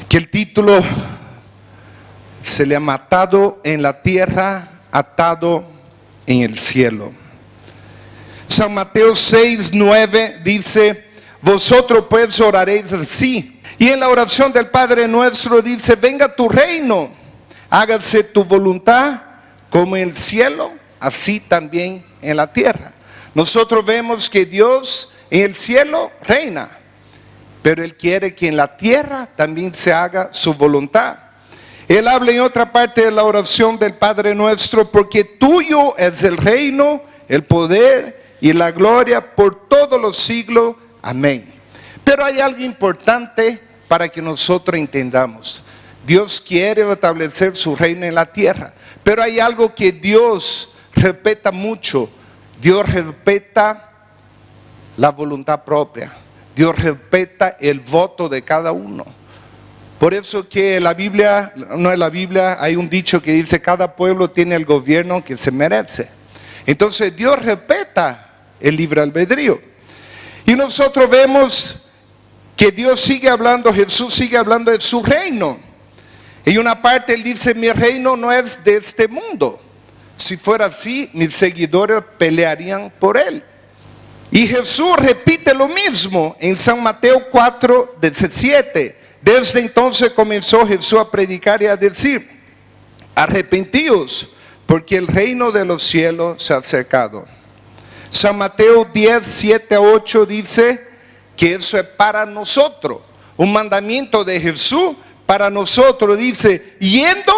que el título se le ha matado en la tierra, atado en el cielo. San Mateo 6:9 dice: vosotros pues oraréis así. Y en la oración del Padre Nuestro dice: venga tu reino, hágase tu voluntad como en el cielo, así también en la tierra. Nosotros vemos que Dios en el cielo reina, pero Él quiere que en la tierra también se haga su voluntad. Él habla en otra parte de la oración del Padre Nuestro: porque tuyo es el reino, el poder y la gloria por todos los siglos. Amén. Pero hay algo importante para que nosotros entendamos. Dios quiere establecer su reino en la tierra, pero hay algo que Dios respeta mucho. Dios respeta la voluntad propia. Dios respeta el voto de cada uno. Por eso que la Biblia, no en la Biblia, hay un dicho que dice: cada pueblo tiene el gobierno que se merece. Entonces Dios respeta el libre albedrío. Y nosotros vemos que Dios sigue hablando, Jesús sigue hablando de su reino. En una parte Él dice: mi reino no es de este mundo. Si fuera así, mis seguidores pelearían por Él. Y Jesús repite lo mismo en San Mateo 4:17. Desde entonces comenzó Jesús a predicar y a decir: arrepentíos, porque el reino de los cielos se ha acercado. San Mateo 10:7-8 dice que eso es para nosotros, un mandamiento de Jesús para nosotros. Dice: yendo,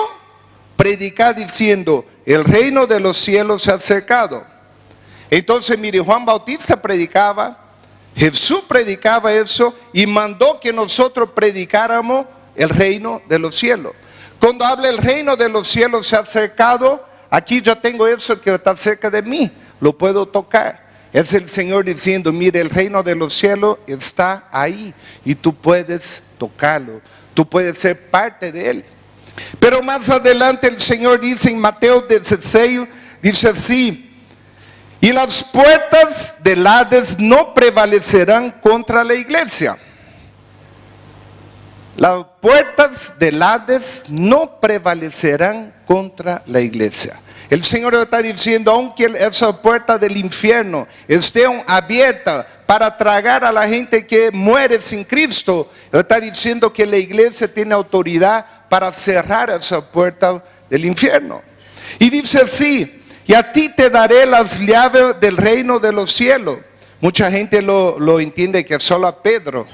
predicar diciendo, el reino de los cielos se ha acercado. Entonces mire, Juan Bautista predicaba, Jesús predicaba eso y mandó que nosotros predicáramos el reino de los cielos. Cuando habla el reino de los cielos se ha acercado, aquí yo tengo eso que está cerca de mí, lo puedo tocar. Es el Señor diciendo: mire, el reino de los cielos está ahí y tú puedes tocarlo, tú puedes ser parte de él. Pero más adelante el Señor dice en Mateo 16, dice así: y las puertas del Hades no prevalecerán contra la iglesia. Las puertas del Hades no prevalecerán contra la iglesia. El Señor está diciendo: aunque esa puerta del infierno esté abierta para tragar a la gente que muere sin Cristo, Él está diciendo que la iglesia tiene autoridad para cerrar esa puerta del infierno. Y dice así: y a ti te daré las llaves del reino de los cielos. Mucha gente lo entiende que solo a Pedro,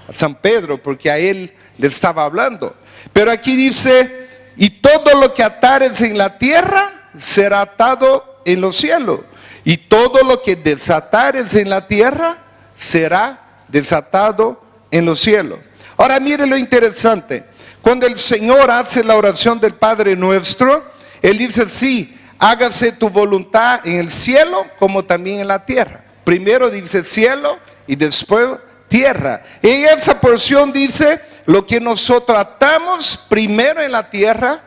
a San Pedro, porque a él le estaba hablando. Pero aquí dice: y todo lo que atares en la tierra será atado en los cielos, y todo lo que desatares en la tierra será desatado en los cielos. Ahora mire lo interesante: cuando el Señor hace la oración del Padre Nuestro, Él dice así: hágase tu voluntad en el cielo como también en la tierra. Primero dice cielo y después tierra. En esa porción dice: lo que nosotros atamos primero en la tierra,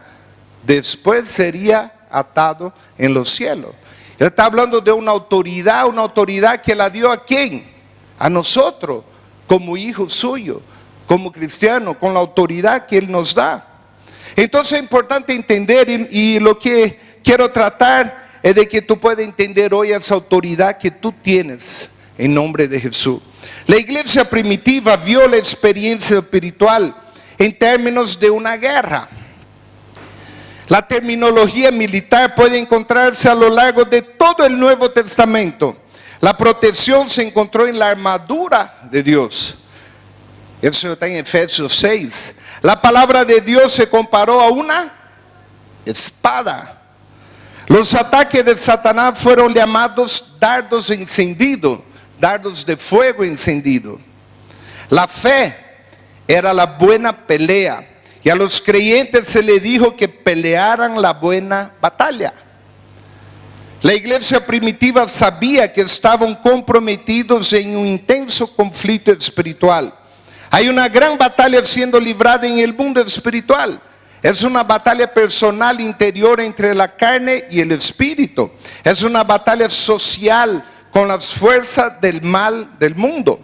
después sería atado en los cielos. Él está hablando de una autoridad que la dio ¿a quién? A nosotros, como hijos suyos, como cristianos, con la autoridad que Él nos da. Entonces es importante entender, y lo que quiero tratar es de que tú puedas entender hoy esa autoridad que tú tienes en nombre de Jesús. La iglesia primitiva vio la experiencia espiritual en términos de una guerra. La terminología militar puede encontrarse a lo largo de todo el Nuevo Testamento. La protección se encontró en la armadura de Dios. Eso está en Efesios 6. La palabra de Dios se comparó a una espada. Los ataques de Satanás fueron llamados dardos encendidos, dardos de fuego encendido. La fe era la buena pelea, y a los creyentes se les dijo que pelearan la buena batalla. La iglesia primitiva sabía que estaban comprometidos en un intenso conflicto espiritual. Hay una gran batalla siendo librada en el mundo espiritual. Es una batalla personal interior entre la carne y el espíritu. Es una batalla social con las fuerzas del mal del mundo.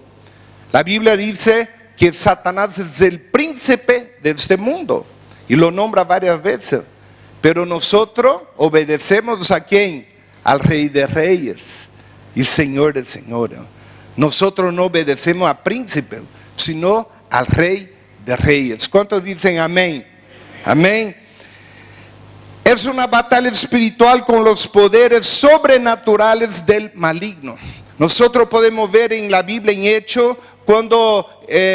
La Biblia dice que Satanás es el príncipe de este mundo. Y lo nombra varias veces. Pero nosotros obedecemos ¿a quién? Al Rey de Reyes y Señor de Señores. Nosotros no obedecemos a príncipe, sino al Rey de Reyes. ¿Cuántos dicen amén? Amén. Es una batalla espiritual con los poderes sobrenaturales del maligno. Nosotros podemos ver en la Biblia en Hechos, cuando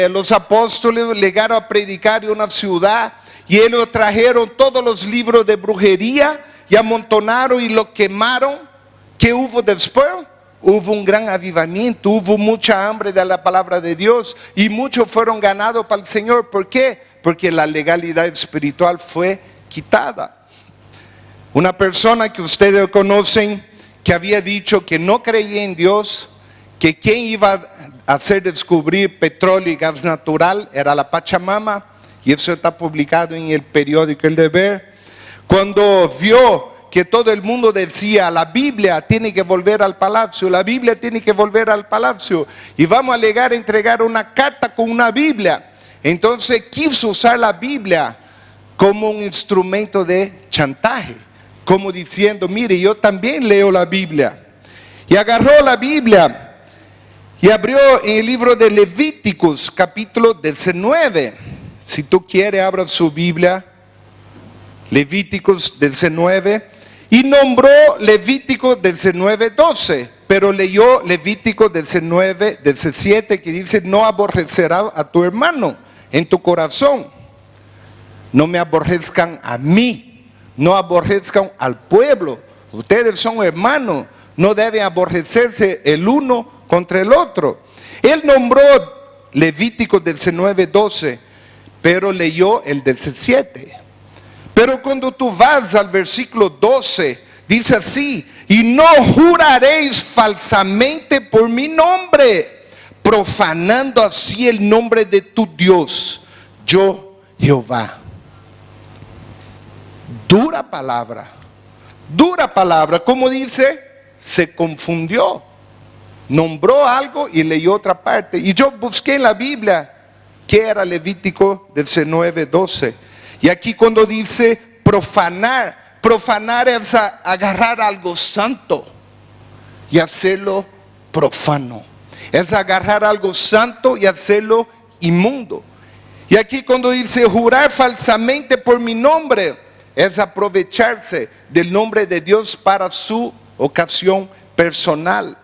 los apóstoles llegaron a predicar en una ciudad y ellos trajeron todos los libros de brujería y amontonaron y lo quemaron. ¿Qué hubo después? Hubo un gran avivamiento, hubo mucha hambre de la palabra de Dios y muchos fueron ganados para el Señor. ¿Por qué? Porque la legalidad espiritual fue quitada. Una persona que ustedes conocen que había dicho que no creía en Dios, que quien iba a hacer descubrir petróleo y gas natural era la Pachamama, y eso está publicado en el periódico El Deber. Cuando vio que todo el mundo decía, la Biblia tiene que volver al palacio, la Biblia tiene que volver al palacio, y vamos a llegar a entregar una carta con una Biblia. Entonces quiso usar la Biblia como un instrumento de chantaje, como diciendo, mire, yo también leo la Biblia. Y agarró la Biblia y abrió en el libro de Levíticos, capítulo 19. Si tú quieres, abra su Biblia, Levíticos 19, y nombró Levítico 19:12, pero leyó Levítico 19:17, que dice, no aborrecerás a tu hermano en tu corazón. No me aborrezcan a mí, no aborrezcan al pueblo. Ustedes son hermanos, no deben aborrecerse el uno contra el otro. Él nombró Levítico 19:12, pero leyó el 17. Pero cuando tú vas al versículo 12, dice así, y no juraréis falsamente por mi nombre, profanando así el nombre de tu Dios, yo Jehová. Dura palabra, como dice, se confundió, nombró algo y leyó otra parte. Y yo busqué en la Biblia qué era Levítico 19:12. Y aquí cuando dice profanar, profanar es agarrar algo santo y hacerlo profano. Es agarrar algo santo y hacerlo inmundo. Y aquí cuando dice jurar falsamente por mi nombre, es aprovecharse del nombre de Dios para su ocasión personal.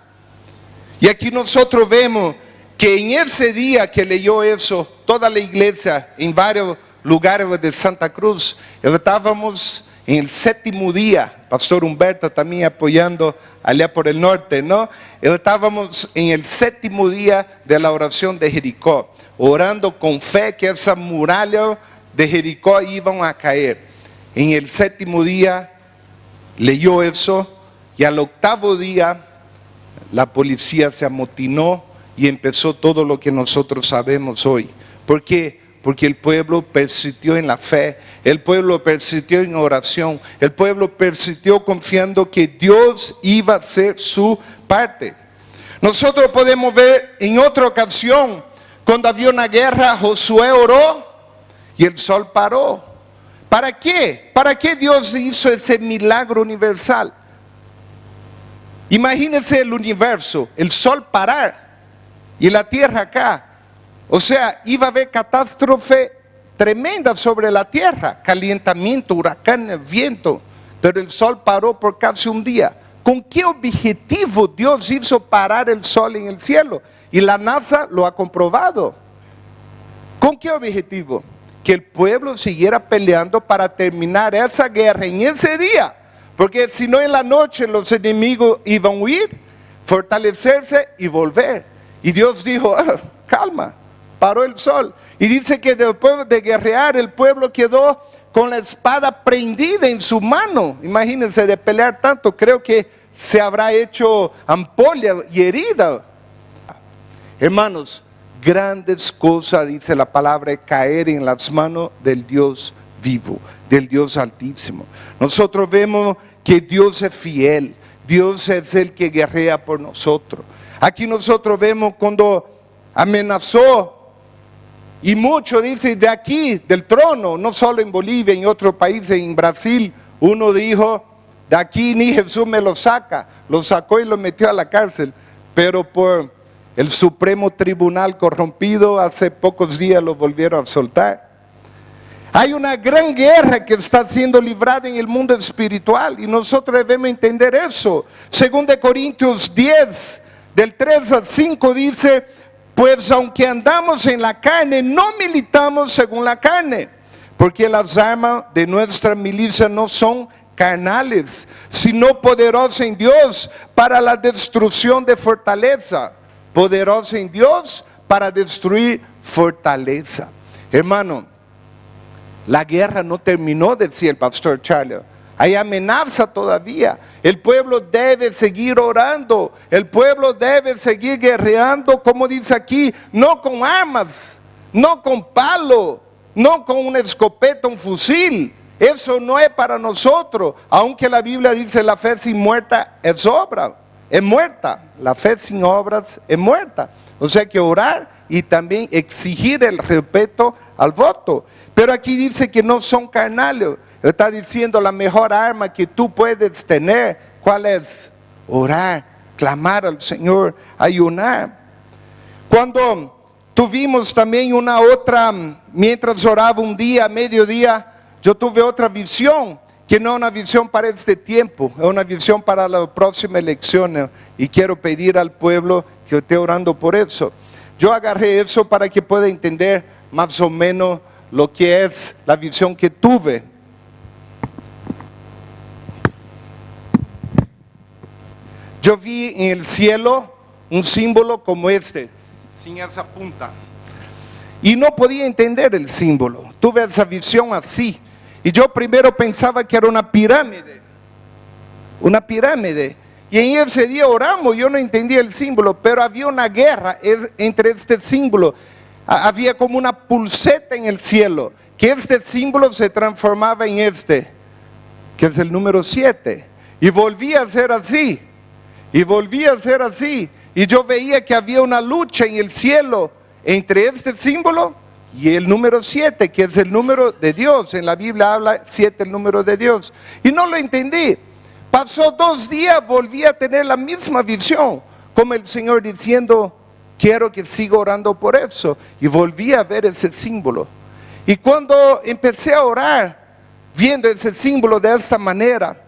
Y aquí nosotros vemos que en ese día que leyó eso, toda la iglesia en varios lugares de Santa Cruz, estábamos en el 7º día, Pastor Humberto también apoyando allá por el norte, ¿no? Estábamos en el 7º día de la oración de Jericó, orando con fe que esa muralla de Jericó iban a caer. En el 7º día leyó eso y al 8º día la policía se amotinó y empezó todo lo que nosotros sabemos hoy. ¿Por qué? Porque el pueblo persistió en la fe, el pueblo persistió en oración, el pueblo persistió confiando que Dios iba a hacer su parte. Nosotros podemos ver en otra ocasión, cuando había una guerra, Josué oró y el sol paró. ¿Para qué? ¿Para qué Dios hizo ese milagro universal? Imagínense el universo, el sol parar y la tierra acá. O sea, iba a haber catástrofe tremenda sobre la tierra, calentamiento, huracanes, viento, pero el sol paró por casi un día. ¿Con qué objetivo Dios hizo parar el sol en el cielo? Y la NASA lo ha comprobado. ¿Con qué objetivo? Que el pueblo siguiera peleando para terminar esa guerra en ese día, porque si no en la noche los enemigos iban a huir, fortalecerse y volver. Y Dios dijo, calma. Paró el sol. Y dice que después de guerrear, el pueblo quedó con la espada prendida en su mano. Imagínense, de pelear tanto, creo que se habrá hecho ampolla y herida. Hermanos, grandes cosas, dice la palabra, caer en las manos del Dios vivo, del Dios altísimo. Nosotros vemos que Dios es fiel, Dios es el que guerrea por nosotros. Aquí nosotros vemos cuando amenazó Y mucho dice de aquí, del trono, no solo en Bolivia, en otros países, en Brasil, uno dijo, de aquí ni Jesús me lo saca, lo sacó y lo metió a la cárcel, pero por el Supremo Tribunal corrompido, hace pocos días lo volvieron a soltar. Hay una gran guerra que está siendo librada en el mundo espiritual y nosotros debemos entender eso. 2 Corintios 10, del 3 al 5 dice, pues aunque andamos en la carne, no militamos según la carne, porque las armas de nuestra milicia no son carnales, sino poderosas en Dios para la destrucción de fortaleza. Poderosa en Dios para destruir fortaleza. Hermano, la guerra no terminó, decía el pastor Charlie. Hay amenaza todavía. El pueblo debe seguir orando. El pueblo debe seguir guerreando, como dice aquí, no con armas, no con palo, no con una escopeta, un fusil. Eso no es para nosotros. Aunque la Biblia dice la fe sin muerta es obra. Es muerta, la fe sin obras es muerta. O sea que orar y también exigir el respeto al voto. Pero aquí dice que no son carnales. Está diciendo la mejor arma que tú puedes tener. ¿Cuál es? Orar, clamar al Señor, ayunar. Cuando tuvimos también una otra, mientras oraba un día, mediodía, yo tuve otra visión. Que no es una visión para este tiempo, es una visión para la próxima elección. Y quiero pedir al pueblo que esté orando por eso. Yo agarré eso para que pueda entender más o menos lo que es la visión que tuve. Yo vi en el cielo un símbolo como este, sin esa punta. Y no podía entender el símbolo. Tuve esa visión así. Y yo primero pensaba que era una pirámide. Una pirámide. Y en ese día oramos, yo no entendía el símbolo, pero había una guerra entre este símbolo. Había como una pulseta en el cielo, que este símbolo se transformaba en este, que es el número 7. Y volvía a ser así. Y volvía a ser así. Y yo veía que había una lucha en el cielo entre este símbolo y el número 7, que es el número de Dios. En la Biblia habla 7, el número de Dios. Y no lo entendí. Pasó 2 días, volví a tener la misma visión, como el Señor diciendo, quiero que siga orando por eso. Y volví a ver ese símbolo. Y cuando empecé a orar, viendo ese símbolo de esta manera,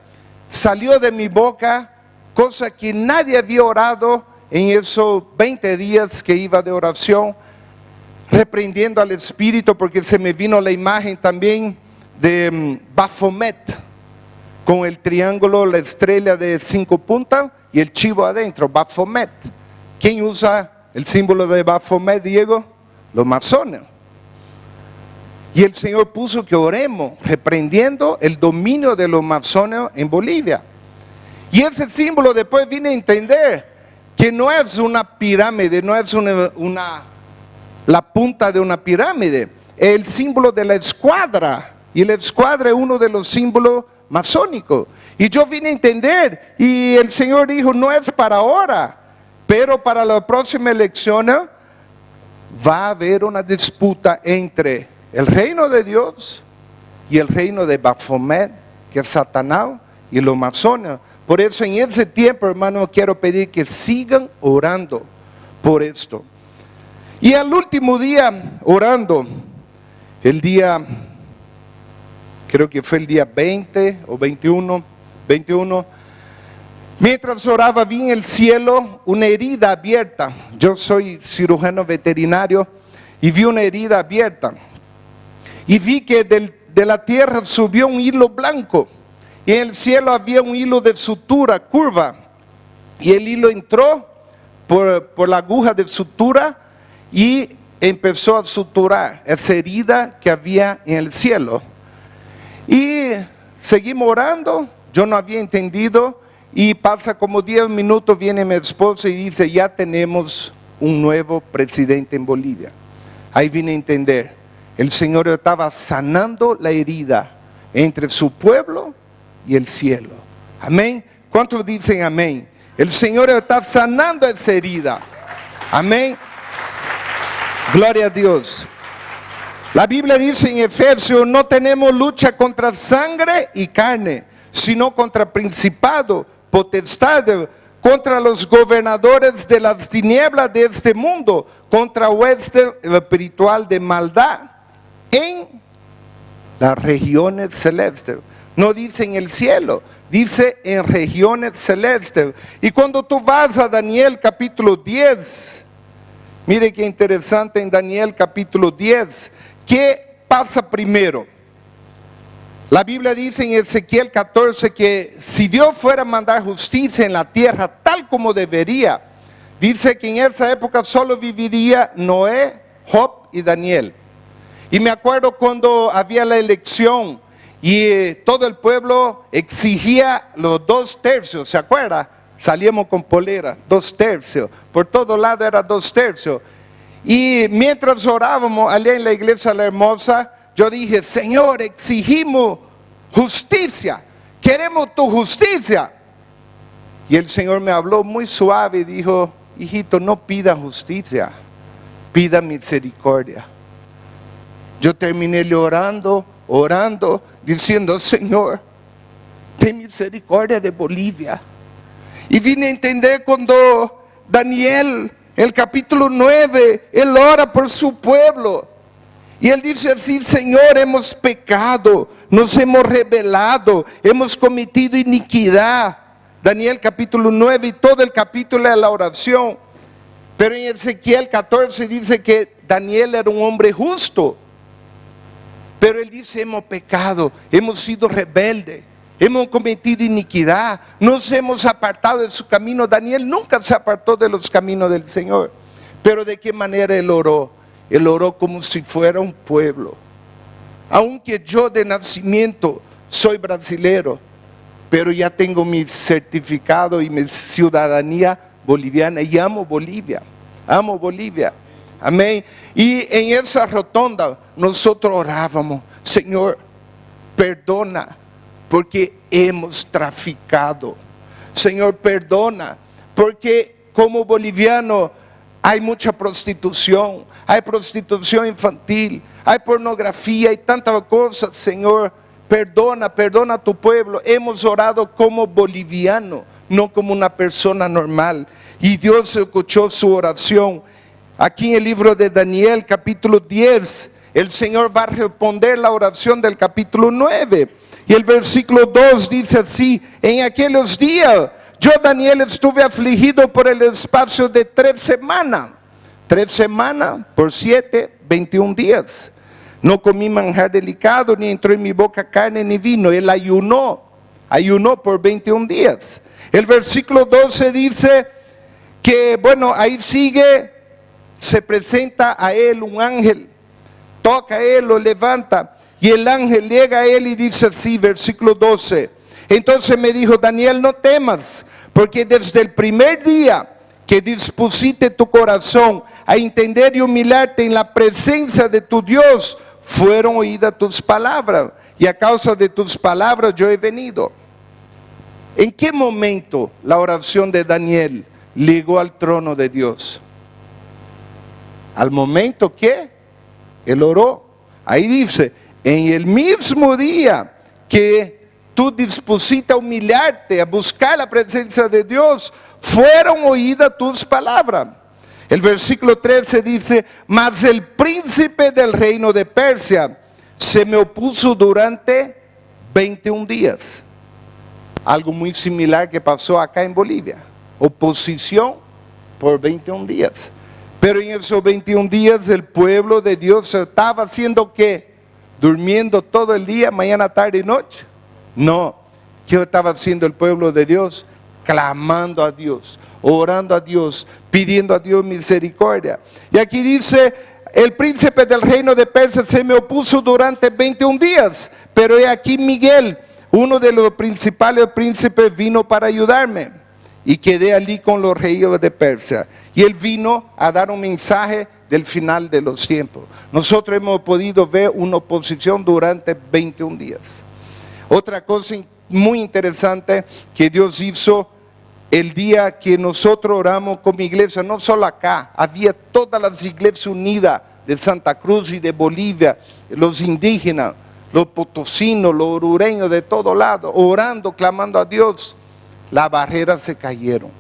salió de mi boca cosa que nadie había orado en esos 20 días que iba de oración, reprendiendo al Espíritu, porque se me vino la imagen también de Baphomet, con el triángulo, la estrella de 5 puntas y el chivo adentro, Baphomet. ¿Quién usa el símbolo de Baphomet, Diego? Los masones. Y el Señor puso que oremos, reprendiendo el dominio de los masones en Bolivia. Y ese símbolo después vine a entender que no es una pirámide, no es la punta de una pirámide, es el símbolo de la escuadra. Y la escuadra es uno de los símbolos masónicos. Y yo vine a entender, y el Señor dijo, no es para ahora, pero para la próxima elección va a haber una disputa entre el reino de Dios y el reino de Baphomet, que es Satanás, y los masones. Por eso en ese tiempo, hermano, quiero pedir que sigan orando por esto. Y al último día, orando, el día, creo que fue el día 20 o 21, mientras oraba vi en el cielo una herida abierta. Yo soy cirujano veterinario y vi una herida abierta. Y vi que de la tierra subió un hilo blanco. Y en el cielo había un hilo de sutura, curva. Y el hilo entró por la aguja de sutura y empezó a suturar esa herida que había en el cielo. Y seguimos orando, yo no había entendido. Y pasa como 10 minutos, viene mi esposa y dice, ya tenemos un nuevo presidente en Bolivia. Ahí vine a entender, el Señor estaba sanando la herida entre su pueblo y el cielo. Amén. ¿Cuántos dicen amén? El Señor está sanando esa herida. Amén. Gloria a Dios. La Biblia dice en Efesios, no tenemos lucha contra sangre y carne, sino contra principado, potestad, contra los gobernadores de las tinieblas de este mundo, contra hueste espiritual de maldad en las regiones celestes. No dice en el cielo, dice en regiones celestes. Y cuando tú vas a Daniel capítulo 10, mire qué interesante en Daniel capítulo 10, ¿qué pasa primero? La Biblia dice en Ezequiel 14 que si Dios fuera a mandar justicia en la tierra tal como debería, dice que en esa época solo viviría Noé, Job y Daniel. Y me acuerdo cuando había la elección y todo el pueblo exigía los 2/3, ¿se acuerda? Salíamos con polera, 2/3, por todo lado era 2/3. Y mientras orábamos allá en la iglesia La Hermosa, yo dije, Señor, exigimos justicia, queremos tu justicia. Y el Señor me habló muy suave y dijo, hijito, no pida justicia, pida misericordia. Yo terminé orando, diciendo, Señor, ten misericordia de Bolivia. Y vine a entender cuando Daniel, el capítulo 9, él ora por su pueblo. Y él dice así, Señor, hemos pecado, nos hemos rebelado, hemos cometido iniquidad. Daniel capítulo 9 y todo el capítulo de la oración. Pero en Ezequiel 14 dice que Daniel era un hombre justo. Pero él dice, hemos pecado, hemos sido rebeldes, hemos cometido iniquidad, nos hemos apartado de su camino. Daniel nunca se apartó de los caminos del Señor. Pero ¿de qué manera él oró? Él oró como si fuera un pueblo. Aunque yo de nacimiento soy brasilero, pero ya tengo mi certificado y mi ciudadanía boliviana y amo Bolivia. Amo Bolivia. Amén. Y en esa rotonda nosotros orábamos, Señor, perdona porque hemos traficado. Señor, perdona porque como boliviano hay mucha prostitución, hay prostitución infantil, hay pornografía y tantas cosas. Señor, perdona a tu pueblo. Hemos orado como boliviano, no como una persona normal. Y Dios escuchó su oración. Aquí en el libro de Daniel capítulo 10, el Señor va a responder la oración del capítulo 9. Y el versículo 2 dice así, en aquellos días yo Daniel estuve afligido por el espacio de 3 semanas. 3 semanas por 7, 21 días. No comí manjar delicado, ni entró en mi boca carne ni vino. Él ayunó por 21 días. El versículo 12 dice que, bueno, ahí sigue, se presenta a él un ángel, toca a él, lo levanta, y el ángel llega a él y dice así, versículo 12. Entonces me dijo, Daniel, no temas, porque desde el primer día que dispusiste tu corazón a entender y humillarte en la presencia de tu Dios, fueron oídas tus palabras, y a causa de tus palabras yo he venido. ¿En qué momento la oración de Daniel llegó al trono de Dios? Al momento que él oró. Ahí dice, en el mismo día que tú dispusiste a humillarte, a buscar la presencia de Dios, fueron oídas tus palabras. El versículo 13 dice, mas el príncipe del reino de Persia se me opuso durante 21 días. Algo muy similar que pasó acá en Bolivia. Oposición por 21 días. Pero en esos 21 días el pueblo de Dios estaba haciendo ¿qué? Durmiendo todo el día, mañana, tarde y noche. No, ¿qué estaba haciendo el pueblo de Dios? Clamando a Dios, orando a Dios, pidiendo a Dios misericordia. Y aquí dice, el príncipe del reino de Persia se me opuso durante 21 días, pero he aquí Miguel, uno de los principales príncipes, vino para ayudarme. Y quedé allí con los reyes de Persia. Y él vino a dar un mensaje del final de los tiempos. Nosotros hemos podido ver una oposición durante 21 días. Otra cosa muy interesante que Dios hizo el día que nosotros oramos como iglesia, no solo acá, había todas las iglesias unidas de Santa Cruz y de Bolivia, los indígenas, los potosinos, los orureños de todo lado, orando, clamando a Dios, las barreras se cayeron.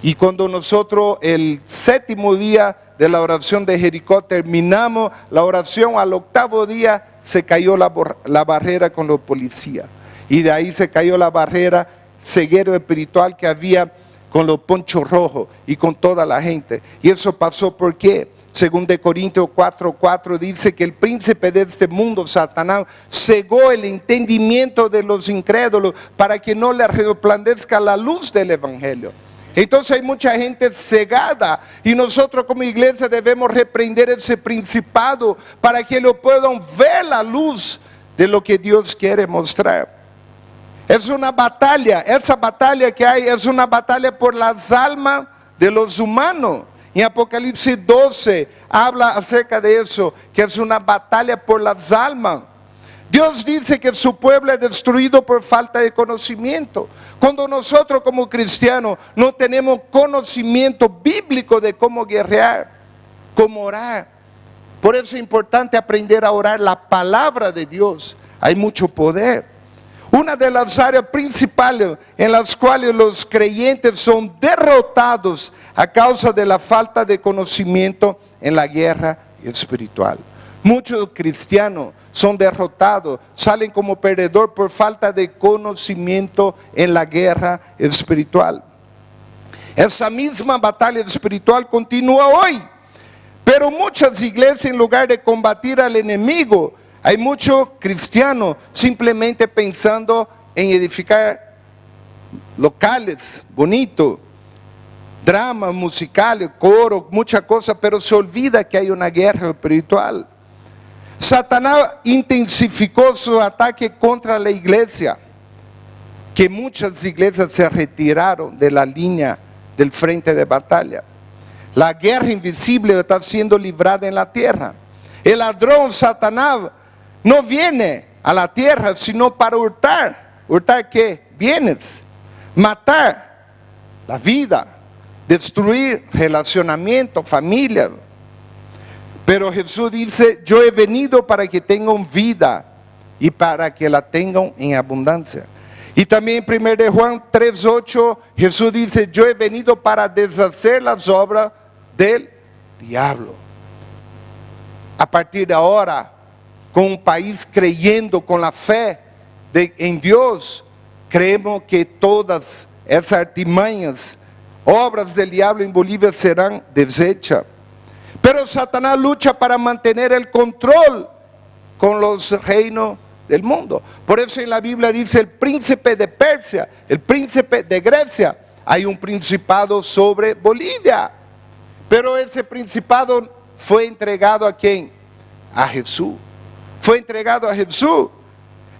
Y cuando nosotros el 7º día de la oración de Jericó terminamos la oración, al 8º día se cayó la barrera con los policías. Y de ahí se cayó la barrera ceguero espiritual que había con los ponchos rojos y con toda la gente. Y eso pasó porque, según de Corintios 4:4 dice que el príncipe de este mundo, Satanás, cegó el entendimiento de los incrédulos para que no les resplandezca la luz del evangelio. Entonces hay mucha gente cegada y nosotros como iglesia debemos reprender ese principado para que lo puedan ver la luz de lo que Dios quiere mostrar. Es una batalla, esa batalla que hay es una batalla por las almas de los humanos. En Apocalipsis 12 habla acerca de eso, que es una batalla por las almas. Dios dice que su pueblo es destruido por falta de conocimiento. Cuando nosotros como cristianos no tenemos conocimiento bíblico de cómo guerrear, cómo orar. Por eso es importante aprender a orar la palabra de Dios. Hay mucho poder. Una de las áreas principales en las cuales los creyentes son derrotados a causa de la falta de conocimiento en la guerra espiritual. Muchos cristianos son derrotados, salen como perdedores por falta de conocimiento en la guerra espiritual. Esa misma batalla espiritual continúa hoy, pero muchas iglesias, en lugar de combatir al enemigo, hay muchos cristianos simplemente pensando en edificar locales bonitos, dramas musicales, coro, muchas cosas, pero se olvida que hay una guerra espiritual. Satanás intensificó su ataque contra la iglesia, que muchas iglesias se retiraron de la línea del frente de batalla. La guerra invisible está siendo librada en la tierra. El ladrón Satanás no viene a la tierra sino para hurtar. ¿Hurtar qué? Bienes. Matar la vida. Destruir relacionamiento, familia. Pero Jesús dice, yo he venido para que tengan vida y para que la tengan en abundancia. Y también en 1 Juan 3:8 Jesús dice, yo he venido para deshacer las obras del diablo. A partir de ahora, con un país creyendo con la fe en Dios, creemos que todas esas artimañas, obras del diablo en Bolivia serán desechas. Pero Satanás lucha para mantener el control con los reinos del mundo. Por eso en la Biblia dice el príncipe de Persia, el príncipe de Grecia. Hay un principado sobre Bolivia. Pero ese principado fue entregado ¿a quién? A Jesús. Fue entregado a Jesús.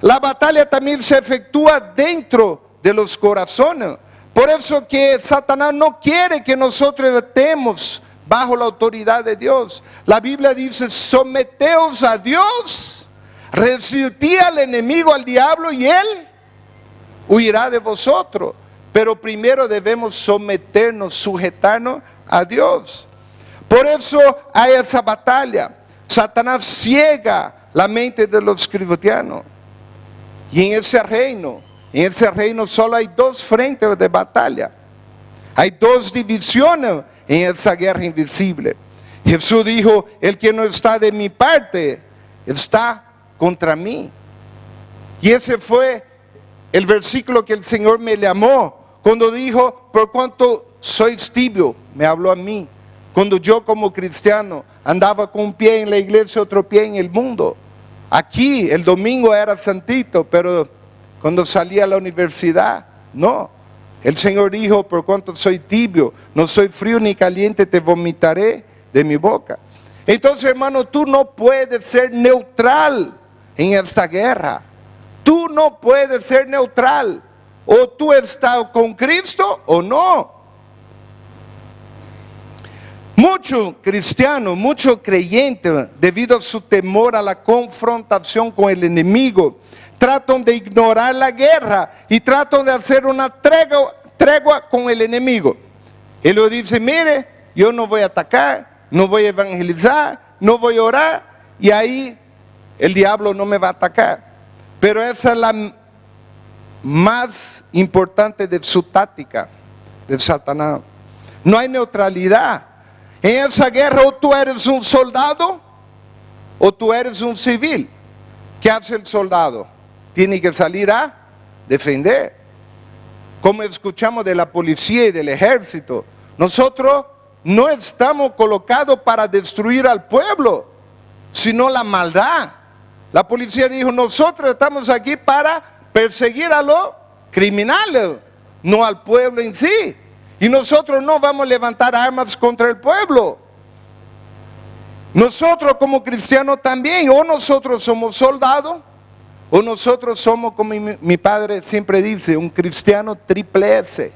La batalla también se efectúa dentro de los corazones. Por eso que Satanás no quiere que nosotros estemos bajo la autoridad de Dios. La Biblia dice, someteos a Dios, resistid al enemigo, al diablo, y él huirá de vosotros. Pero primero debemos someternos, sujetarnos a Dios. Por eso hay esa batalla. Satanás ciega la mente de los cristianos. Y en ese reino solo hay dos frentes de batalla. Hay dos divisiones en esa guerra invisible. Jesús dijo, el que no está de mi parte, está contra mí. Y ese fue el versículo que el Señor me llamó, cuando dijo, por cuanto sois tibio, me habló a mí. Cuando yo como cristiano andaba con un pie en la iglesia, otro pie en el mundo. Aquí el domingo era santito, pero cuando salía a la universidad, no. El Señor dijo, por cuanto soy tibio, no soy frío ni caliente, te vomitaré de mi boca. Entonces, hermano, tú no puedes ser neutral en esta guerra. Tú no puedes ser neutral. O tú estás con Cristo o no. Muchos cristianos, muchos creyentes, debido a su temor a la confrontación con el enemigo, tratan de ignorar la guerra y tratan de hacer una tregua con el enemigo. Él lo dice, mire, yo no voy a atacar, no voy a evangelizar, no voy a orar y ahí el diablo no me va a atacar. Pero esa es la más importante de su táctica de Satanás. No hay neutralidad. En esa guerra o tú eres un soldado o tú eres un civil. ¿Qué hace el soldado? Tiene que salir a defender. Como escuchamos de la policía y del ejército, nosotros no estamos colocados para destruir al pueblo, sino la maldad. La policía dijo, nosotros estamos aquí para perseguir a los criminales, no al pueblo en sí. Y nosotros no vamos a levantar armas contra el pueblo. Nosotros como cristianos también, o nosotros somos soldados, o nosotros somos, como mi padre siempre dice, un cristiano triple S,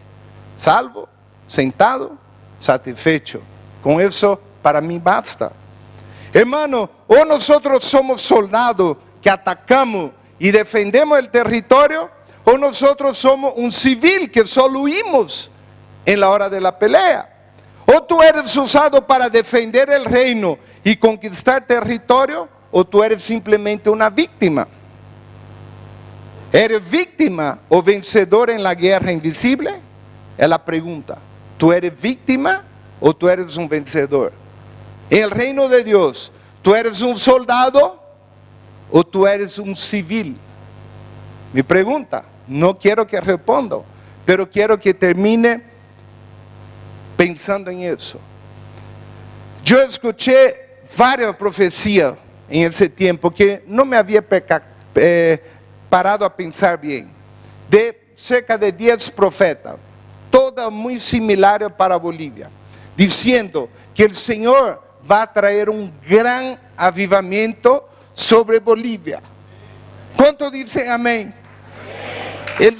salvo, sentado, satisfecho. Con eso para mí basta. Hermano, o nosotros somos soldados que atacamos y defendemos el territorio, o nosotros somos un civil que solo huimos en la hora de la pelea. O tú eres usado para defender el reino y conquistar territorio, o tú eres simplemente una víctima. ¿Eres víctima o vencedor en la guerra invisible? Es la pregunta. ¿Tú eres víctima o tú eres un vencedor? En el reino de Dios, ¿tú eres un soldado o tú eres un civil? Mi pregunta, no quiero que responda, pero quiero que termine pensando en eso. Yo escuché varias profecías en ese tiempo que no me había parado a pensar bien. De cerca de 10 profetas, todas muy similares para Bolivia, diciendo que el Señor va a traer un gran avivamiento sobre Bolivia. ¿Cuántos dicen amén? El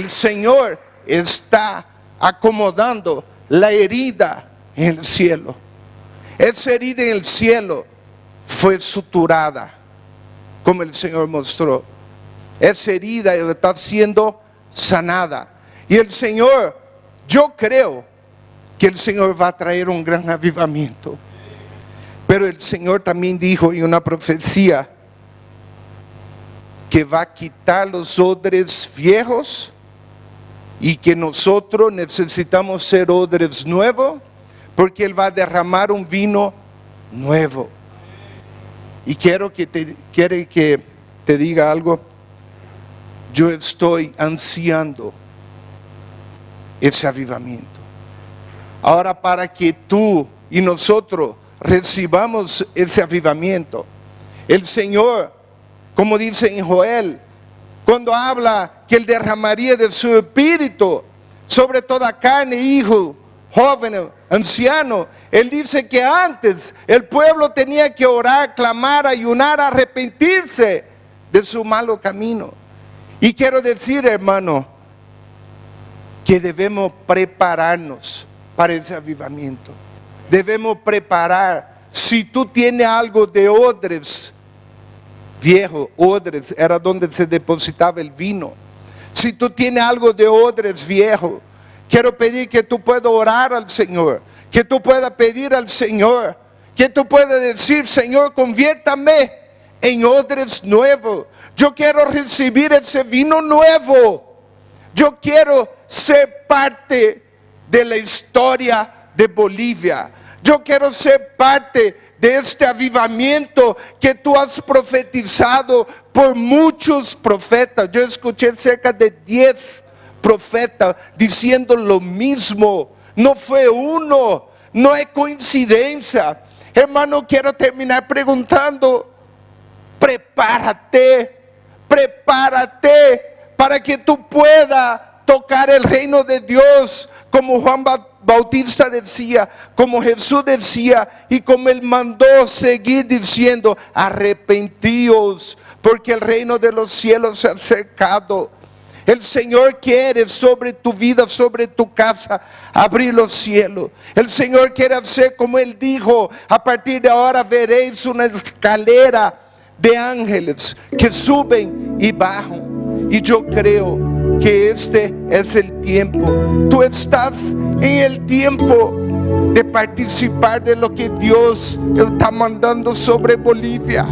Señor está acomodando la herida en el cielo. Esa herida en el cielo fue suturada, como el Señor mostró. Esa herida está siendo sanada. Y el Señor, yo creo que el Señor va a traer un gran avivamiento. Pero el Señor también dijo en una profecía que va a quitar los odres viejos y que nosotros necesitamos ser odres nuevos, porque Él va a derramar un vino nuevo. Y quiero que te diga algo. Yo estoy ansiando ese avivamiento. Ahora, para que tú y nosotros recibamos ese avivamiento, el Señor, como dice en Joel, cuando habla que Él derramaría de su espíritu sobre toda carne, hijo, joven, anciano, Él dice que antes el pueblo tenía que orar, clamar, ayunar, arrepentirse de su malo camino. Y quiero decir, hermano, que debemos prepararnos para ese avivamiento. Debemos preparar. Si tú tienes algo de odres viejo, odres era donde se depositaba el vino. Si tú tienes algo de odres viejo, quiero pedir que tú puedas orar al Señor, que tú puedas pedir al Señor, que tú puedas decir, Señor, conviértame en odres nuevos. Yo quiero recibir ese vino nuevo. Yo quiero ser parte de la historia de Bolivia. Yo quiero ser parte de este avivamiento que tú has profetizado por muchos profetas. Yo escuché cerca de 10 profetas diciendo lo mismo. No fue uno, no es coincidencia. Hermano, quiero terminar preguntando, prepárate para que tú puedas tocar el reino de Dios, como Juan Bautista decía, como Jesús decía, y como Él mandó seguir diciendo, arrepentíos, porque el reino de los cielos se ha acercado. El Señor quiere sobre tu vida, sobre tu casa, abrir los cielos. El Señor quiere hacer como Él dijo, a partir de ahora veréis una escalera de ángeles que suben y bajan. Y yo creo que este es el tiempo. Tú estás en el tiempo de participar de lo que Dios está mandando sobre Bolivia.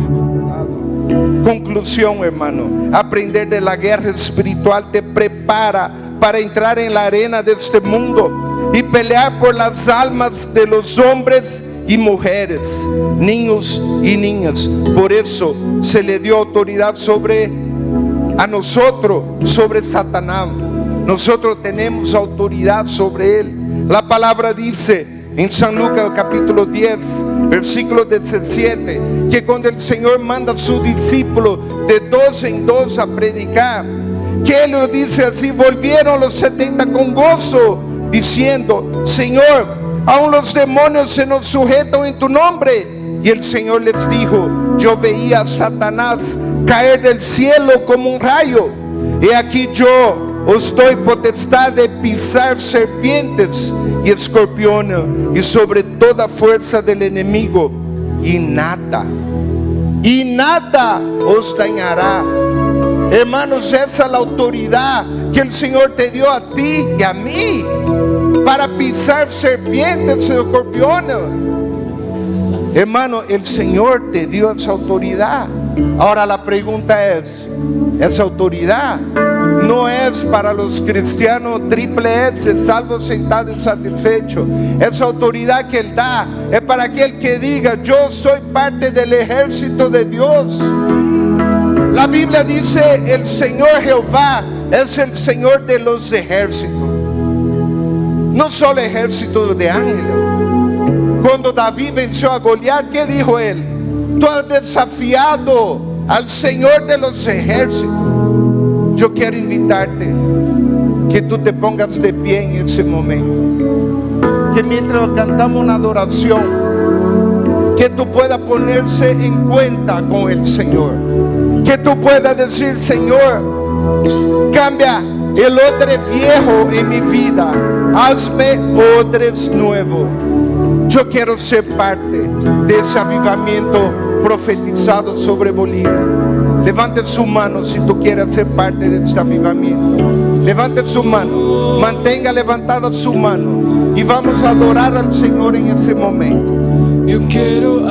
Conclusión, hermano, aprender de la guerra espiritual te prepara para entrar en la arena de este mundo y pelear por las almas de los hombres y mujeres, niños y niñas. Por eso se le dio autoridad sobre a nosotros, sobre Satanás. Nosotros tenemos autoridad sobre él. La palabra dice en San Lucas capítulo 10, versículo 17, que cuando el Señor manda a sus discípulos de dos en dos a predicar, que Él lo dice así: volvieron los 70 con gozo, diciendo: Señor, aún los demonios se nos sujetan en tu nombre. Y el Señor les dijo: yo veía a Satanás caer del cielo como un rayo. He aquí yo os doy potestad de pisar serpientes y escorpiones y sobre toda fuerza del enemigo, y nada os dañará. Hermanos, esa es la autoridad que el Señor te dio a ti y a mí para pisar serpientes y escorpiones. Hermano, el Señor te dio esa autoridad. Ahora la pregunta es: esa autoridad no es para los cristianos triple S, salvos, sentados y satisfechos. Esa autoridad que Él da es para aquel que diga: yo soy parte del ejército de Dios. La Biblia dice: el Señor Jehová es el Señor de los ejércitos. No solo ejército de ángeles. Cuando David venció a Goliat, ¿qué dijo él? Tú has desafiado al Señor de los ejércitos. Yo quiero invitarte que tú te pongas de pie en ese momento, que mientras cantamos una adoración, que tú puedas ponerse en cuenta con el Señor, que tú puedas decir: Señor, cambia el odre viejo en mi vida, hazme odres nuevo. Yo quiero ser parte de ese avivamiento profetizado sobre Bolivia. Levante su mano si tú quieres ser parte de este avivamiento. Levante su mano, mantenga levantada su mano y vamos a adorar al Señor en ese momento. Yo quiero